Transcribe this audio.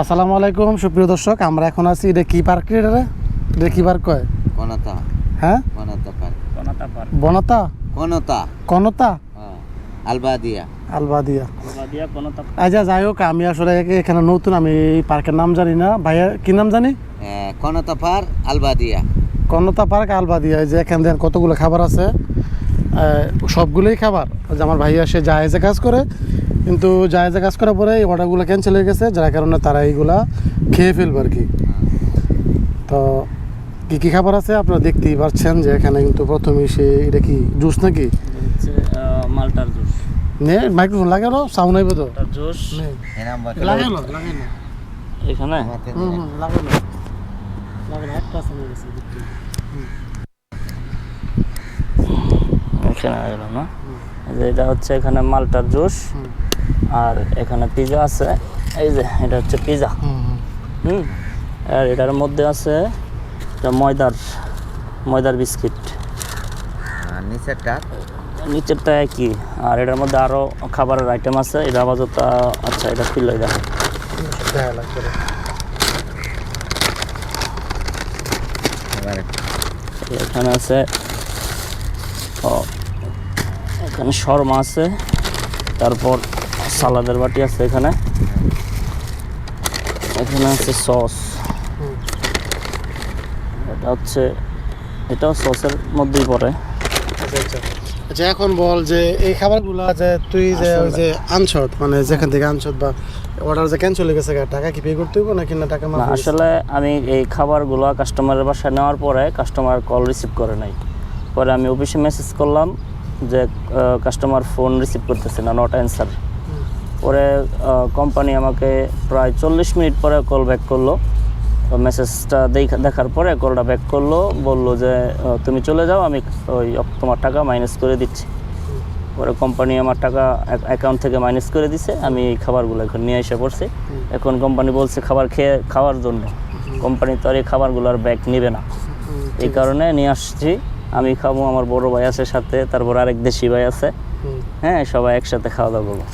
আসসালামু আলাইকুম সুপ্রিয় দর্শক, আমরা এখন আছি এটা কি পার্ক রে? এটা কি পার্ক কয়? কনতা। হ্যাঁ, কনতা পার্ক। কনতা পার্ক। বনতা কনতা। কনতা হ্যাঁ, আলবাদিয়া। আলবাদিয়া। আলবাদিয়া কনতা। আচ্ছা, যাই হোক, আমি আসলে এখানে নতুন, আমি এই পার্কের নাম জানি না। ভাইয়া কি নাম জানি? কনতা পার্ক আলবাদিয়া। কনতা পার্ক আলবাদিয়া। এই যে এখান থেকে কতগুলো খাবার আছে, সবগুলোই খাবার। যে আমার ভাইয়া সে জাহাজে কাজ করে, কিন্তু জাহাজে কাজ করার পরে এই অর্ডারগুলো ক্যান্সেল হয়ে গেছে, যার কারণে তারা এইগুলা খেয়ে ফেলবে আর কি। তো কী কী খাবার আছে আপনারা দেখতেই পাচ্ছেন যে এখানে কিন্তু প্রথমেই সে এটা কি জুস নাকি হচ্ছে মালটার জুস। নে মাইক্রোফোন লাগালো, সাউন্ড আইব তো মালটার জুস লাগালো এখানে। লাগালো একটা আছে আমার কাছে দেখতে। এখানে গেলাম না, যে এটা হচ্ছে এখানে মালটার জুস। আর এখানে পিজা আছে, এই যে এটা হচ্ছে পিজা। আর এটার মধ্যে আছে এটা ময়দার বিস্কিট। নিচেরটা একই। আর এটার মধ্যে আরও খাবারের আইটেম আছে। এটা আপাতত আচ্ছা, এটা খুললে দেখো। এখানে আছে এখানে শর্মা আছে, তারপর সালাদের বাটি আছে এখানে। এখানে আছে সস, এটাও সসের মধ্যেই পড়ে। আচ্ছা, এখন বল যে এই খাবারগুলো যে তুই যে ওই যে আনছত, মানে যেখান থেকে আনছত বা অর্ডার যে ক্যান্সেল হয়ে গেছে, টাকা কি পে করতে হবে নাকি না টাকা মাফ? আসলে আমি এই খাবারগুলো কাস্টমারের বাসায় নেওয়ার পরে কাস্টমার কল রিসিভ করে নাই। পরে আমি অফিসে মেসেজ করলাম যে কাস্টমার ফোন রিসিভ করতেছে না, নট অ্যান্সার। পরে কোম্পানি আমাকে প্রায় 40 মিনিট পরে কল ব্যাক করলো। মেসেজটা দেখার পরে কলটা ব্যাক করলো, বললো যে তুমি চলে যাও, আমি ওই তোমার টাকা মাইনাস করে দিচ্ছি। পরে কোম্পানি আমার টাকা অ্যাকাউন্ট থেকে মাইনাস করে দিছে। আমি এই খাবারগুলো এখন নিয়ে এসে পড়ছি। এখন কোম্পানি বলছে খাওয়ার জন্য। কোম্পানি তো আর এই খাবারগুলোর ব্যাক নেবে না, এই কারণে নিয়ে আসছি। আমি খাবো, আমার বড় ভাই আছে সাথে, তারপর আরেক দেশি ভাই আছে। হ্যাঁ, সবাই একসাথে খাওয়া দাওয়া করবো।